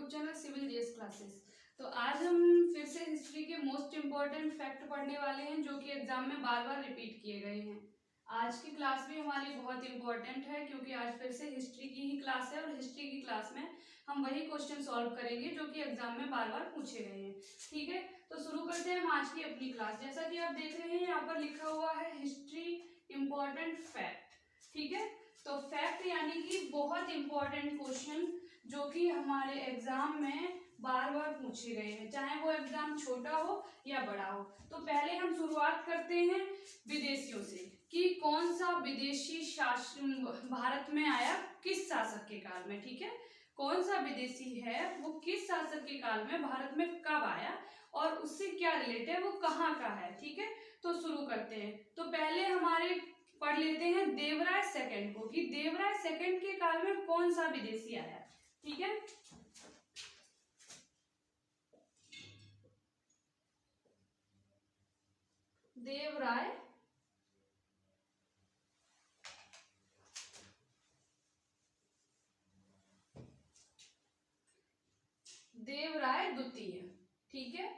YouTube channel civil JS classes. तो आज हम फिर से हिस्ट्री के मोस्ट इम्पॉर्टेंट फैक्ट पढ़ने वाले हैं जो कि एग्जाम में बार बार रिपीट किए गए हैं। आज की क्लास भी हमारी बहुत इंपॉर्टेंट है क्योंकि आज फिर से हिस्ट्री की ही क्लास है और हिस्ट्री की क्लास में हम वही क्वेश्चन सॉल्व करेंगे जो कि एग्जाम में बार बार पूछे गए हैं। ठीक है, तो शुरू करते हैं हम आज की अपनी क्लास। जैसा कि आप देख रहे हैं यहाँ पर लिखा हुआ है हिस्ट्री इम्पॉर्टेंट फैक्ट। ठीक है, तो फैक्ट यानी कि बहुत इंपॉर्टेंट क्वेश्चन जो कि हमारे एग्जाम में बार बार पूछे गए हैं, चाहे वो एग्जाम छोटा हो या बड़ा हो। तो पहले हम शुरुआत करते हैं विदेशियों से कि कौन सा विदेशी शासन भारत में आया किस शासक के काल में। ठीक है, कौन सा विदेशी है वो किस शासक के काल में भारत में कब आया और उससे क्या रिलेटेड है, वो कहाँ का है। ठीक है, तो शुरू करते हैं। तो पहले हमारे पढ़ लेते हैं देवराय सेकंड को कि देवराय सेकंड के काल में कौन सा विदेशी आया। ठीक है, देवराय द्वितीय। ठीक है,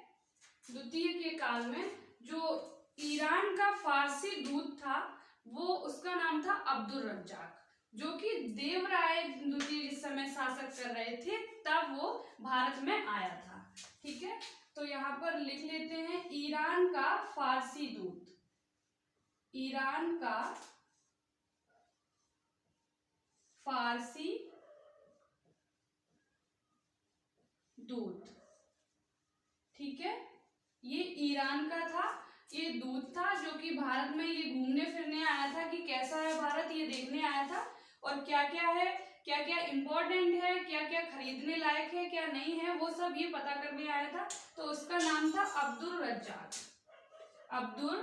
द्वितीय के काल में जो ईरान का फारसी दूत था वो उसका नाम था अब्दुल रज्जाक, जो कि देवराय द्वितीय जिस समय शासक कर रहे थे तब वो भारत में आया था। ठीक है, तो यहाँ पर लिख लेते हैं ईरान का फारसी दूत, ईरान का फारसी दूत। ठीक है, ये ईरान का था, ये दूत था जो कि भारत में ये घूमने फिरने आया था कि कैसा है भारत ये देखने आया था और क्या क्या है, क्या क्या इम्पोर्टेंट है, क्या क्या खरीदने लायक है, क्या नहीं है, वो सब ये पता करने आया था। तो उसका नाम था अब्दुल रज्जाक, अब्दुल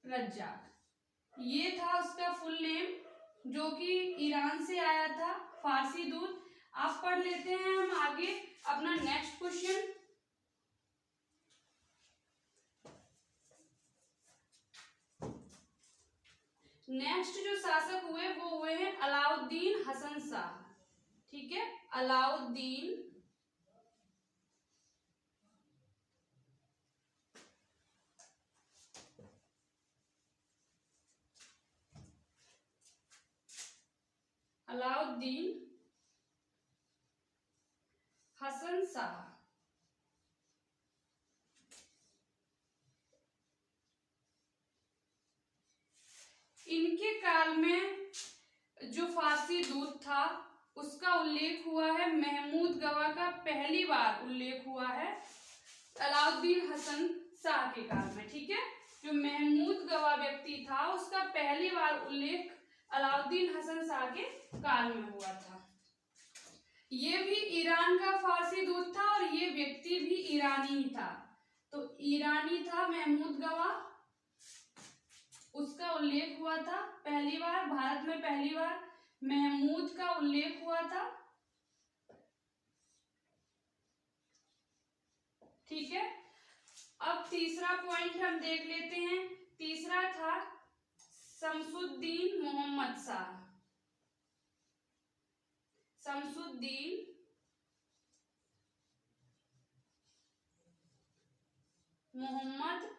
रज्जाक, ये था उसका फुल नेम, जो कि ईरान से आया था फारसी दूत। आप पढ़ लेते हैं हम आगे अपना नेक्स्ट क्वेश्चन। नेक्स्ट जो शासक हुए वो हुए हैं अलाउद्दीन हसन शाह। ठीक है, अलाउद्दीन हसन शाह। इनके काल में जो फारसी दूत था उसका उल्लेख हुआ है महमूद गवा का, पहली बार उल्लेख हुआ है अलाउद्दीन हसन शाह के काल में। ठीक है, जो महमूद गवा व्यक्ति था उसका पहली बार उल्लेख अलाउद्दीन हसन शाह के काल में हुआ था। ये भी ईरान का फारसी दूत था और ये व्यक्ति भी ईरानी ही था, तो ईरानी था महमूद गवा, उसका उल्लेख हुआ था पहली बार भारत में, पहली बार महमूद का उल्लेख हुआ था। ठीक है, अब तीसरा पॉइंट हम देख लेते हैं। तीसरा था शमसुद्दीन मोहम्मद शाह, शमसुद्दीन मोहम्मद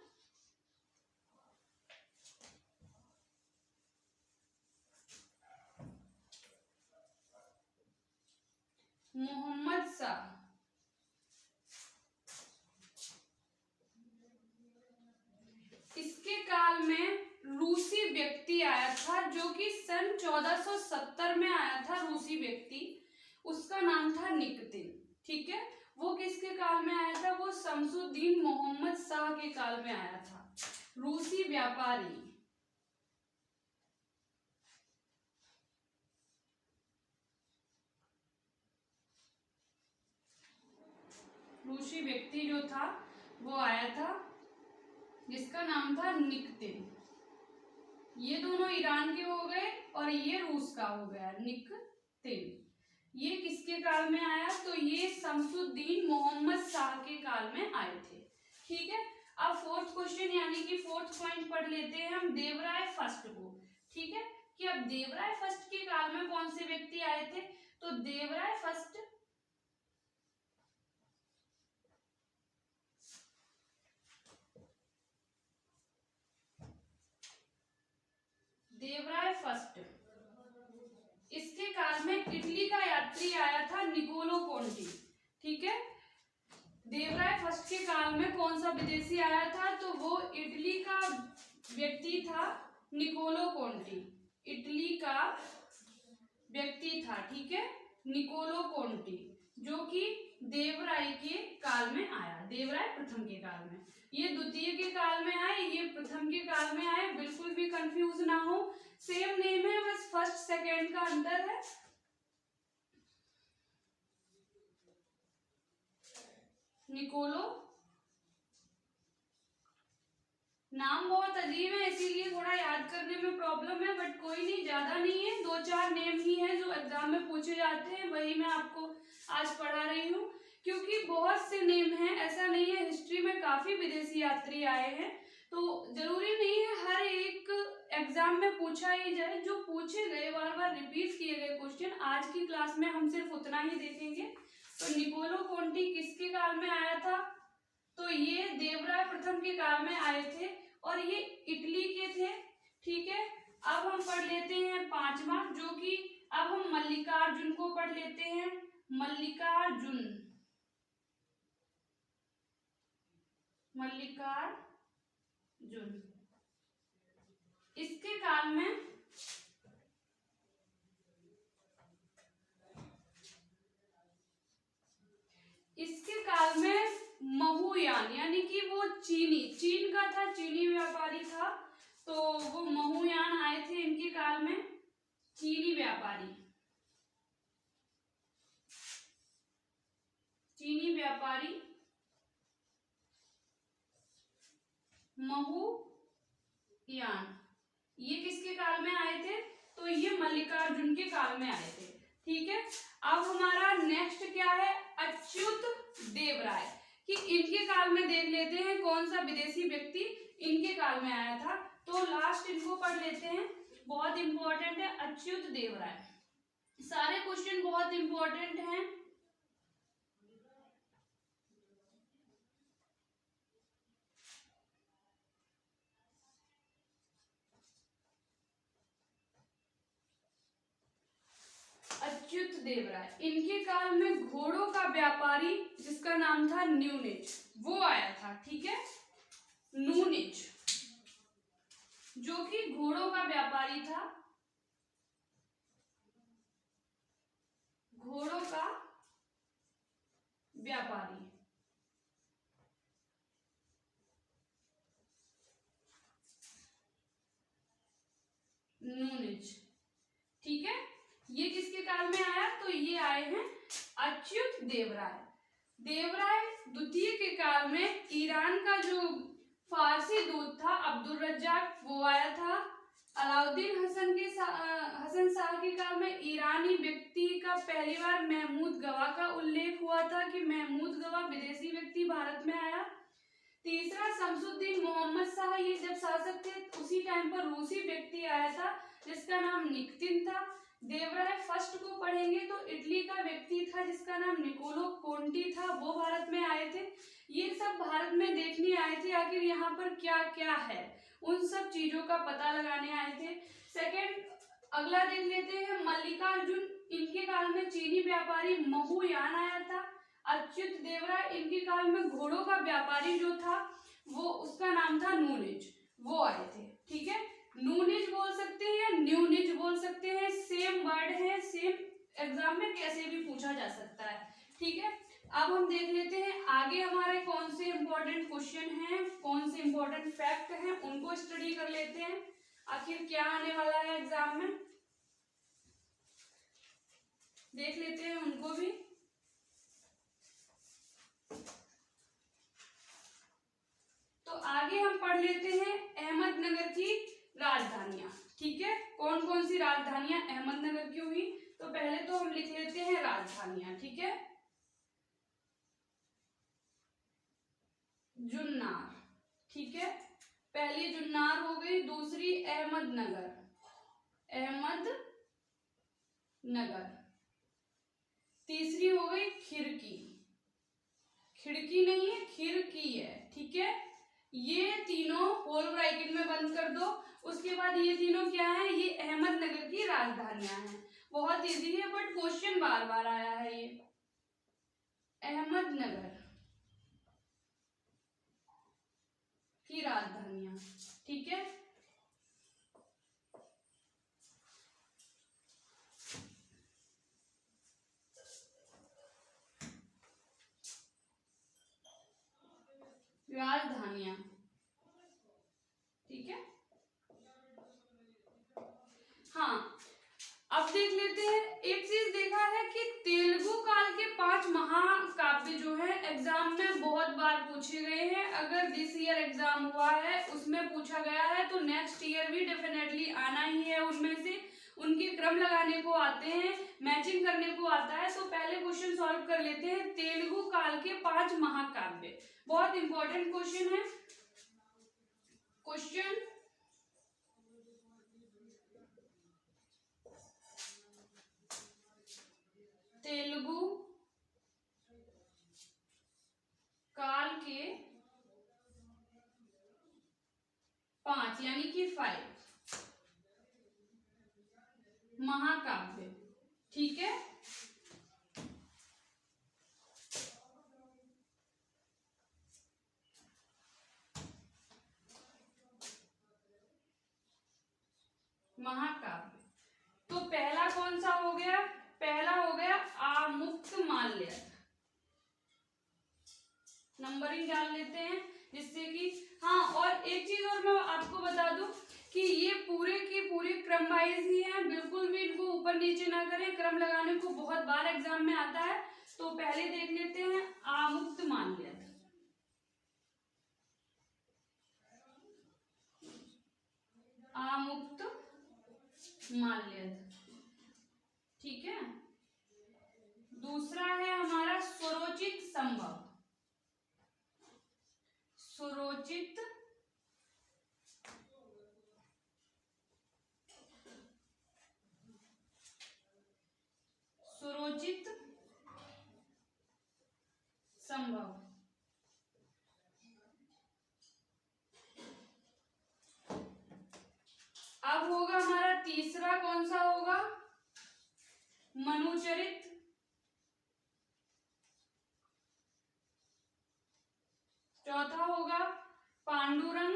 शाह। इसके काल में रूसी व्यक्ति आया था जो कि सन 1470 में आया था, रूसी व्यक्ति, उसका नाम था निकतिन। ठीक है, वो किसके काल में आया था, वो शमसुद्दीन मोहम्मद शाह के काल में आया था, रूसी व्यापारी, रूसी व्यक्ति जो था वो आया था जिसका नाम था निकतिन। ये दोनों ईरान के हो गए और ये रूस का हो गया निकतिन। ये किसके काल में आया, तो ये शमसुद्दीन मोहम्मद शाह के काल में आए थे। ठीक है, अब फोर्थ क्वेश्चन यानी कि फोर्थ पॉइंट पढ़ लेते हैं हम देवराय फर्स्ट को। ठीक है, कि अब देवराय फर्स्ट के काल में कौन से व्यक्ति आए थे, तो देवराय फर्स्ट इसके काल में इटली का यात्री आया था निकोलो कोंटी। ठीक है, देवराय फर्स्ट के काल में कौन सा विदेशी आया था, तो वो इटली का व्यक्ति था निकोलो कोंटी। इटली का व्यक्ति था, ठीक है, निकोलो कोंटी, जो कि देवराय के काल में आया, देवराय प्रथम के काल में। ये द्वितीय के काल में आए, ये प्रथम के काल में आए, बिल्कुल भी कंफ्यूज ना हो, सेम नेम है, बस फर्स्ट सेकेंड का अंतर है। निकोलो, नाम बहुत अजीब है इसीलिए थोड़ा याद करने में प्रॉब्लम है, बट कोई नहीं, ज्यादा नहीं है, 2-4 नेम ही है जो एग्जाम में पूछे जाते हैं, वही मैं आपको आज पढ़ा रही हूँ, क्योंकि बहुत से नेम हैं, ऐसा नहीं है, हिस्ट्री में काफी विदेशी यात्री आए हैं, तो जरूरी नहीं है हर एक एग्जाम में पूछा ही जाए। जो पूछे गए, बार बार रिपीट किए गए क्वेश्चन, आज की क्लास में हम सिर्फ उतना ही देखेंगे। तो निकोलो कोंटी किसके काल में आया था, तो ये देवराय प्रथम के काल में आए थे और ये इटली के थे। ठीक है, अब हम पढ़ लेते हैं 5वां, जो कि अब हम मल्लिकार्जुन को पढ़ लेते हैं। मल्लिकार्जुन, इसके काल में महुयान, यानी कि वो चीन का था, चीनी व्यापारी था, तो वो महुयान आए थे इनके काल में, चीनी व्यापारी महुयान, ये किसके काल में आए थे, तो ये मल्लिकार्जुन के काल में आए थे। ठीक है, अब हमारा नेक्स्ट क्या है, अच्युत देवराय, कि इनके काल में देख लेते हैं कौन सा विदेशी व्यक्ति इनके काल में आया था, तो लास्ट इनको पढ़ लेते हैं, बहुत इंपॉर्टेंट है अच्युत देवराय। सारे क्वेश्चन बहुत इंपॉर्टेंट हैं। अच्युत देवराय, इनके काल में घोड़ों का व्यापारी जिसका नाम था न्यूनिच, वो आया था। ठीक है, न्यूनिच, जो कि घोड़ों का व्यापारी था, घोड़ों का व्यापारी। न्यूनिच, ठीक है, ये किसके काल में आया, तो ये आए हैं अच्युत देवराय। देवराय द्वितीय के काल में ईरान का जो फारसी दूत था अब्दुल रज्जाक, वो आया था। अलाउद्दीन हसन शाह के काल में ईरानी व्यक्ति का पहली बार महमूद गवा का उल्लेख हुआ था कि महमूद गवा विदेशी व्यक्ति भारत में आया। तीसरा, शमसुद्दीन मोहम्मद शाह, ये जब शासक थे उसी टाइम पर रूसी व्यक्ति आया था जिसका नाम निकतिन था। देवराय फर्स्ट को पढ़ेंगे तो इटली का व्यक्ति था जिसका नाम निकोलो कोंटी था, वो भारत में आए थे। ये सब भारत में देखने आए थे आखिर यहाँ पर क्या क्या है, उन सब चीजों का पता लगाने आए थे। सेकंड, अगला देख लेते हैं मल्लिकार्जुन, इनके काल में चीनी व्यापारी महुयान आया था। अच्युत देवराय, इनके काल में घोड़ों का व्यापारी जो था वो उसका नाम था नूनिच, वो आए थे। ठीक है, नूनिच बोल सकते हैं या न्यूनिच बोल सकते हैं, सेम वर्ड है, सेम एग्जाम में कैसे भी पूछा जा सकता है। ठीक है, अब हम देख लेते हैं आगे हमारे कौन से इंपॉर्टेंट क्वेश्चन हैं, कौन से इंपॉर्टेंट फैक्ट हैं, उनको स्टडी कर लेते हैं, आखिर क्या आने वाला है एग्जाम में, देख लेते हैं उनको भी। तो आगे हम पढ़ लेते हैं अहमदनगर की राजधानियां। ठीक है, कौन कौन सी राजधानियां अहमदनगर की हुई, तो पहले तो हम लिख लेते हैं राजधानियां। ठीक है, जुन्नार, ठीक है, पहली जुन्नार हो गई, दूसरी अहमदनगर, नगर। तीसरी हो गई खिड़की, खिड़की नहीं है खिड़की है, ठीक है। ये तीनों होल ब्रैकेट में बंद कर दो। उसके बाद ये तीनों क्या है, ये अहमदनगर की राजधानियां हैं। बहुत इजी है बट क्वेश्चन बार बार आया है। ये अहमदनगर की राजधानियां, ठीक है। राजधानियां, ठीक है। हाँ, अब देख लेते हैं। एक चीज देखा है कि तेलुगु काल के 5 महाकाव्य जो है एग्जाम में बहुत बार पूछे गए हैं। अगर दिस ईयर एग्जाम हुआ है उसमें पूछा गया है तो नेक्स्ट ईयर भी डेफिनेटली आना ही है। उनमें से उनके क्रम लगाने को आते हैं, मैचिंग करने को आता है। तो पहले क्वेश्चन सॉल्व कर लेते हैं। तेलुगु काल के 5 महाकाव्य, बहुत इंपॉर्टेंट क्वेश्चन है। क्वेश्चन तेलुगु काल के 5 यानी कि 5 महाकाव्य, ठीक है। महाकाव्य, तो पहला कौन सा हो गया, पहला हो गया आमुक्तमाल्यद। नंबरिंग डाल लेते हैं जिससे कि हाँ, और एक चीज और मैं आपको बता दूं कि ये पूरे के पूरे क्रम वाइज ही हैं, बिल्कुल भी इनको ऊपर नीचे ना करें। क्रम लगाने को बहुत बार एग्जाम में आता है। तो पहले देख लेते हैं आमुक्तमाल्यद। आमुक्तमाल्यद, ठीक है। दूसरा है हमारा स्वरोचित संभव, स्वरोचित स्वरोचित संभव। अब होगा हमारा तीसरा, कौन सा होगा, मनुचरित चौथा होगा पांडुरंग,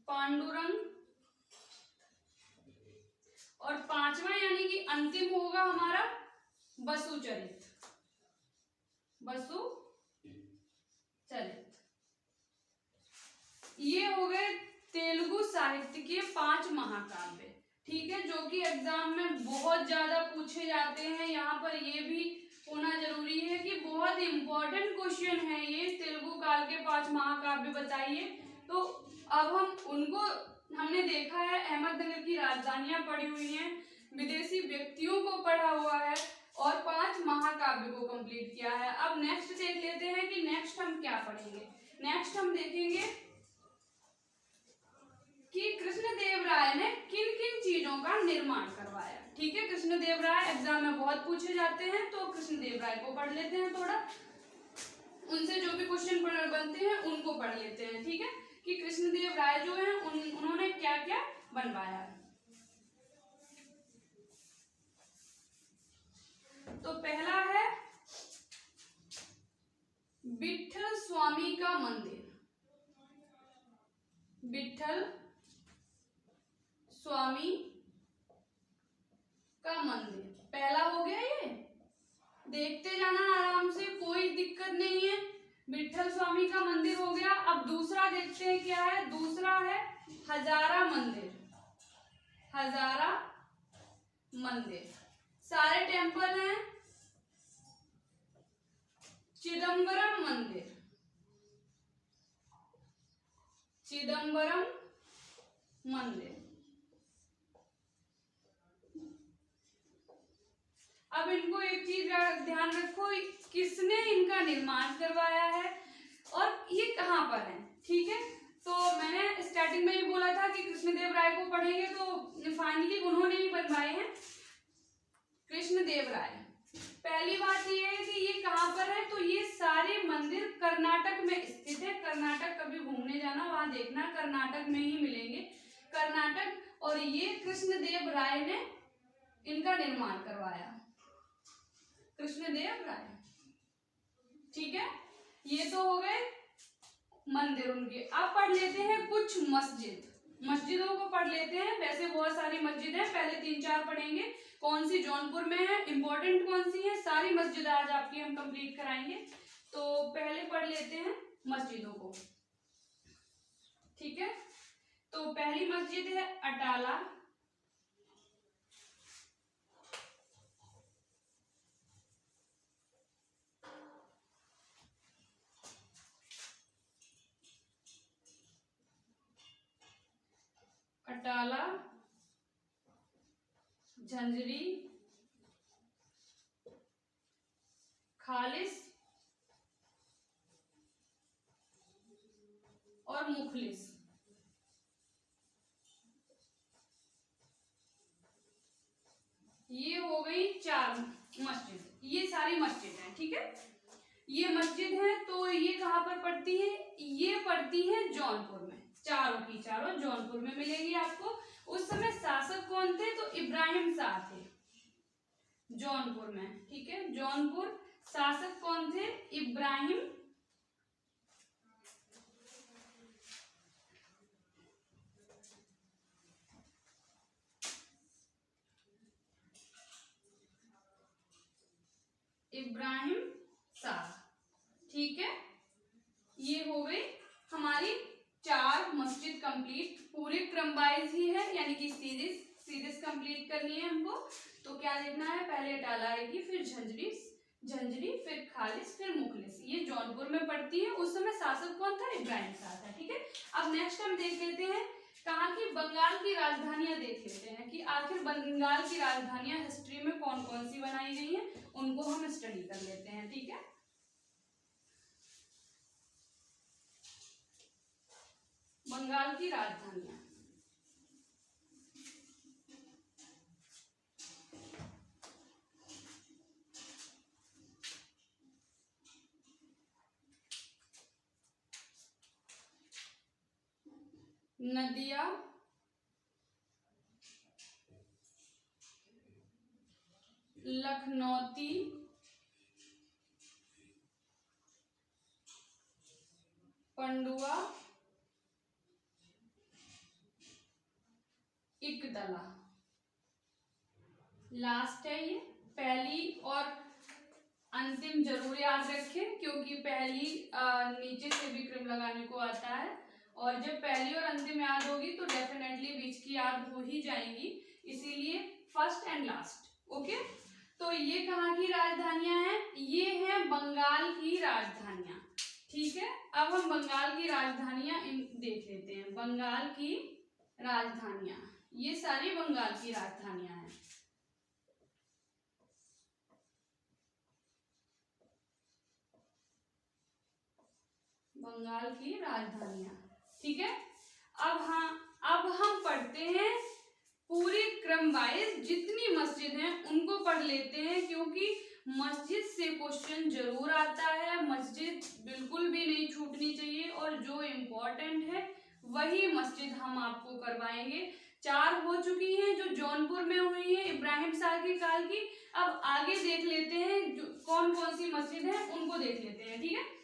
पांडुरंग, और पांचवा यानी कि अंतिम होगा हमारा वसुचरित, वसुचरित। ये हो गए तेलुगु साहित्य के 5 महाकाव्य, ठीक है, जो कि एग्जाम में बहुत ज्यादा पूछे जाते हैं। यहाँ पर ये भी होना जरूरी है कि बहुत इंपॉर्टेंट क्वेश्चन है ये। तेलुगु काल के 5 महाकाव्य बताइए। तो अब हम उनको, हमने देखा है अहमदनगर की राजधानियां पढ़ी हुई हैं, विदेशी व्यक्तियों को पढ़ा हुआ है और 5 महाकाव्य को कंप्लीट किया है। अब नेक्स्ट देख लेते हैं कि नेक्स्ट हम क्या पढ़ेंगे। नेक्स्ट हम देखेंगे कि कृष्णदेव राय ने किन किन चीजों का निर्माण करवाया, ठीक है। कृष्णदेव राय एग्जाम में बहुत पूछे जाते हैं, तो कृष्णदेव राय को पढ़ लेते हैं थोड़ा, उनसे जो भी क्वेश्चन बनते हैं उनको पढ़ लेते हैं, ठीक है, कि कृष्णदेव राय जो है उन्होंने क्या क्या बनवाया है। तो पहला है विठल स्वामी का मंदिर, विठल स्वामी का मंदिर पहला हो गया। ये देखते जाना आराम से, कोई दिक्कत नहीं है। विठल स्वामी का मंदिर हो गया। अब दूसरा देखते हैं क्या है। दूसरा है हजारा मंदिर, हजारा मंदिर। सारे टेम्पल हैं। चिदम्बरम मंदिर, चिदम्बरम मंदिर। अब इनको एक चीज ध्यान रखो, किसने इनका निर्माण करवाया है। और ये कहाँ पर है, ठीक है। तो मैंने स्टार्टिंग में ही बोला था कि कृष्णदेव राय को पढ़ेंगे, तो फाइनली उन्होंने ही बनवाए हैं कृष्णदेव राय। पहली बात ये है कि ये कहाँ पर है, तो ये सारे मंदिर कर्नाटक में स्थित है। कर्नाटक कभी घूमने जाना, वहां देखना, कर्नाटक में ही मिलेंगे, कर्नाटक। और ये कृष्णदेव राय ने इनका निर्माण करवाया, कृष्णदेव राय, ठीक है। ये तो हो गए मंदिर उनके। अब पढ़ लेते हैं कुछ मस्जिदों को पढ़ लेते हैं। वैसे बहुत सारी मस्जिद है, पहले 3-4 पढ़ेंगे। कौन सी जौनपुर में है, इंपॉर्टेंट कौन सी है, सारी मस्जिद आज आपकी हम कंप्लीट कराएंगे। तो पहले पढ़ लेते हैं मस्जिदों को, ठीक है। तो पहली मस्जिद है अटाला, अटाला, झंझरी, खालिस और मुखलिस। ये हो गई 4 मस्जिद, ये सारी मस्जिद है, ठीक है। ये मस्जिद है, तो ये कहाँ पर पड़ती है, ये पड़ती है जौनपुर में। चारों की चारों जौनपुर में मिलेगी आपको। उस समय शासक कौन थे, तो इब्राहिम शाह थे जौनपुर में, ठीक है। जौनपुर शासक कौन थे, इब्राहिम शाह, ठीक है। ये हो गई हमारी 4 मस्जिद कंप्लीट, पूरे क्रम वाइज ही है, यानी कि सीरीज कंप्लीट करनी है हमको। तो क्या देखना है, पहले अटाला आएगी, फिर झंझरी, फिर खालिस, फिर मुखलिस। ये जौनपुर में पड़ती है। उस समय शासक कौन था, इब्राहिम शाह था, ठीक है। अब नेक्स्ट हम देख लेते हैं कहाँ की, बंगाल की राजधानियां देख लेते हैं कि आखिर बंगाल की राजधानियां हिस्ट्री में कौन कौन सी बनाई गई हैं, उनको हम स्टडी कर लेते हैं, ठीक है। बंगाल की राजधानियां, नदिया, लखनौती, पंडुआ, इकतला। लास्ट है ये। पहली और अंतिम जरूर याद रखें, क्योंकि पहली नीचे से भी क्रम लगाने को आता है, और जब पहली और अंतिम याद होगी तो डेफिनेटली बीच की याद हो ही जाएंगी, इसीलिए फर्स्ट एंड लास्ट, ओके। तो ये कहाँ की राजधानियां हैं, ये है बंगाल की राजधानियां, ठीक है। अब हम बंगाल की राजधानियां देख लेते हैं। बंगाल की राजधानियां, ये सारी बंगाल की राजधानियां हैं। बंगाल की राजधानियां, ठीक है। अब हम पढ़ते हैं पूरे क्रम वाइज, जितनी मस्जिद हैं उनको पढ़ लेते हैं, क्योंकि मस्जिद से क्वेश्चन जरूर आता है, मस्जिद बिल्कुल भी नहीं छूटनी चाहिए, और जो इम्पोर्टेंट है वही मस्जिद हम आपको करवाएंगे। 4 हो चुकी हैं जो जौनपुर में हुई है इब्राहिम शाह के काल की। अब आगे देख लेते हैं कौन कौन सी मस्जिद है, उनको देख लेते हैं, ठीक है।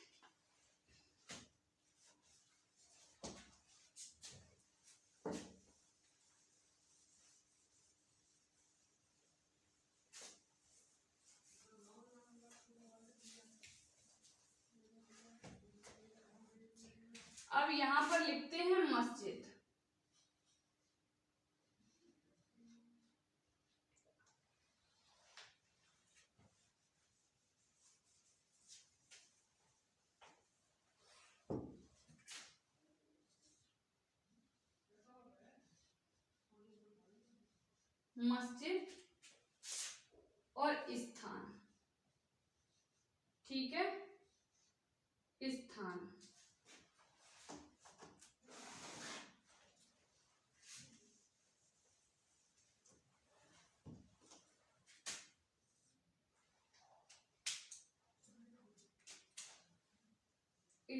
अब यहां पर लिखते हैं मस्जिद, मस्जिद और स्थान, ठीक है, स्थान।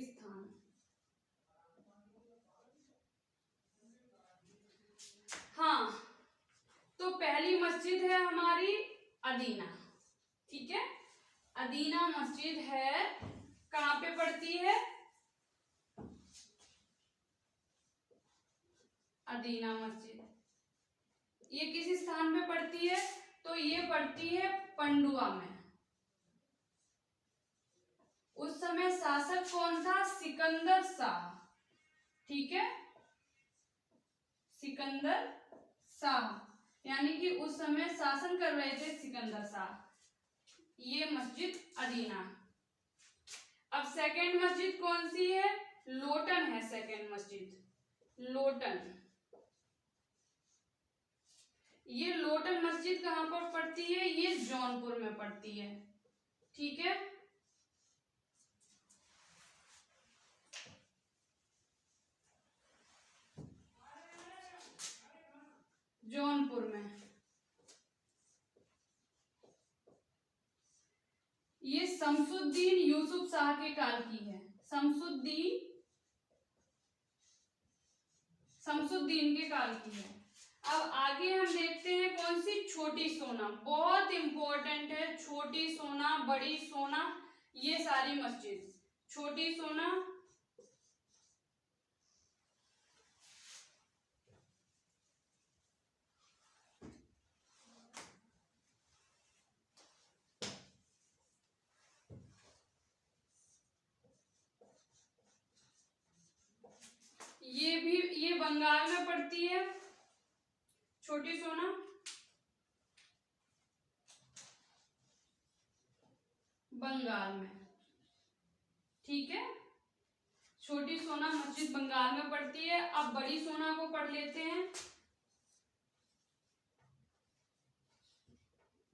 स्थान। हाँ, तो पहली मस्जिद है हमारी अदीना, ठीक है। अदीना मस्जिद है, कहाँ पे पड़ती है? अदीना मस्जिद ये किस स्थान पे पड़ती है? तो ये पड़ती है पंडुआ में। उस समय शासक कौन था? सिकंदर शाह, ठीक है, सिकंदर शाह, यानी कि उस समय शासन कर रहे थे सिकंदर शाह। ये मस्जिद अदीना। अब सेकंड मस्जिद कौन सी है? लोटन है सेकंड मस्जिद, लोटन। ये लोटन मस्जिद कहाँ पर पड़ती है? ये जौनपुर में पड़ती है, ठीक है। जौनपुर में। ये शमसुद्दीन यूसुफ शाह के काल की है, शमसुद्दीन के काल की है। अब आगे हम देखते हैं कौन सी? छोटी सोना, बहुत इंपॉर्टेंट है। छोटी सोना, बड़ी सोना, ये सारी मस्जिद। छोटी सोना, ये बंगाल में पड़ती है, छोटी सोना। बंगाल में, ठीक है। छोटी सोना मस्जिद बंगाल में पड़ती है। अब बड़ी सोना को पढ़ लेते हैं।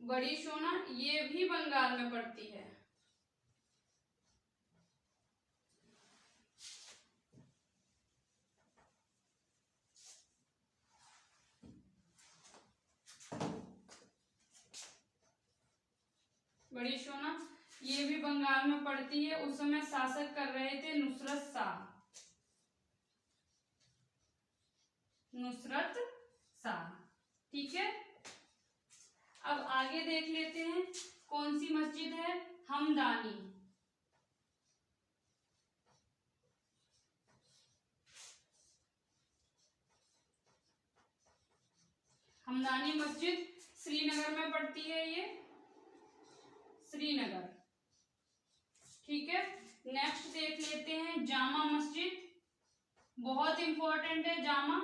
बड़ी सोना ये भी बंगाल में पड़ती है। बड़ी सोना ये भी बंगाल में पड़ती है। उस समय शासक कर रहे थे नुसरत शाह, नुसरत शाह, ठीक है। अब आगे देख लेते हैं कौन सी मस्जिद है? हमदानी। हमदानी मस्जिद श्रीनगर में पड़ती है, ये श्रीनगर, ठीक है। नेक्स्ट देख लेते हैं जामा मस्जिद, बहुत इंपॉर्टेंट है जामा।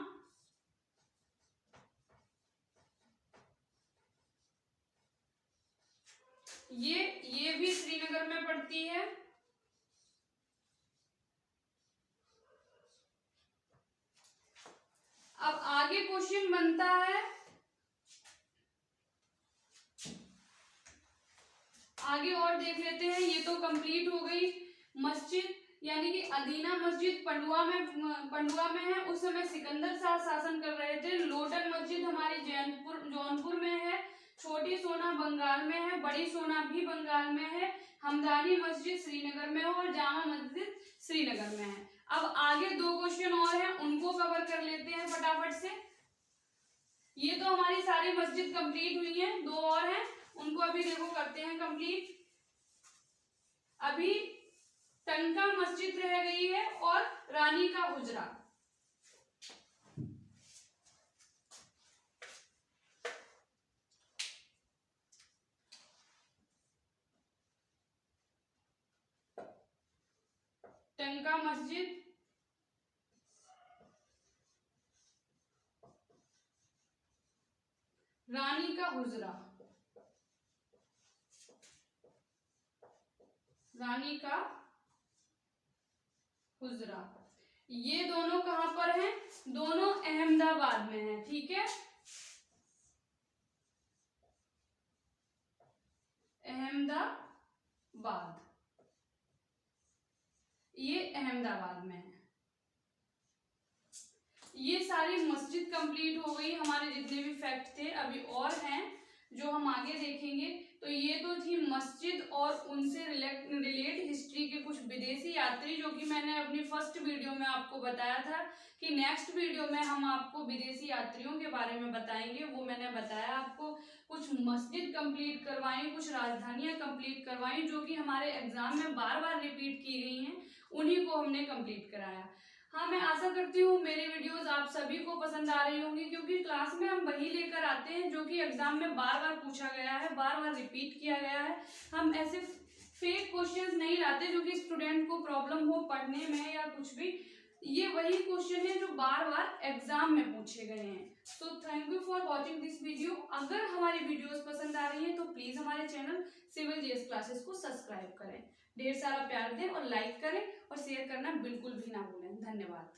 ये भी श्रीनगर में पड़ती है। अब आगे क्वेश्चन बनता है, आगे और देख लेते हैं। ये तो कंप्लीट हो गई मस्जिद, यानी कि अदीना मस्जिद पंडुआ में है। उस समय सिकंदर शाह शासन कर रहे थे। लोटन मस्जिद हमारी जौनपुर में है। छोटी सोना बंगाल में है, बड़ी सोना भी बंगाल में है। हमदानी मस्जिद श्रीनगर में है और जामा मस्जिद श्रीनगर में है। अब आगे दो क्वेश्चन और हैं, उनको कवर कर लेते हैं फटाफट से। ये तो हमारी सारी मस्जिद कंप्लीट हुई है, दो और हैं, उनको अभी देखो करते हैं कंप्लीट। अभी टंका मस्जिद रह गई है और रानी का हुजरा। टंका मस्जिद, रानी का हुजरा, रानी का हुजरा, ये दोनों कहां पर हैं? दोनों अहमदाबाद में हैं, ठीक है। अहमदाबाद, ये अहमदाबाद में है। ये सारी मस्जिद कंप्लीट हो गई, हमारे जितने भी फैक्ट थे। अभी और हैं जो हम आगे देखेंगे। तो ये तो थी मस्जिद और उनसे रिलेट हिस्ट्री के कुछ विदेशी यात्री, जो कि मैंने अपनी फर्स्ट वीडियो में आपको बताया था कि नेक्स्ट वीडियो में हम आपको विदेशी यात्रियों के बारे में बताएंगे, वो मैंने बताया आपको। कुछ मस्जिद कंप्लीट करवाएं, कुछ राजधानियां कंप्लीट करवाएं जो कि हमारे एग्जाम में बार बार रिपीट की गई हैं, उन्हीं को हमने कंप्लीट कराया। हाँ, मैं आशा करती हूँ मेरी वीडियोस आप सभी को पसंद आ रही होंगी, क्योंकि क्लास में हम वही लेकर आते हैं जो कि एग्जाम में बार बार पूछा गया है, बार बार रिपीट किया गया है। हम ऐसे फेक क्वेश्चंस नहीं लाते जो कि स्टूडेंट को प्रॉब्लम हो पढ़ने में या कुछ भी। ये वही क्वेश्चन है जो बार बार एग्जाम में पूछे गए हैं। तो thank you for watching this video. अगर हमारी वीडियोस पसंद आ रही है तो प्लीज हमारे चैनल सिविल जीएस क्लासेस को सब्सक्राइब करें, ढेर सारा प्यार दें और लाइक करें और शेयर करना बिल्कुल भी ना भूलें। धन्यवाद।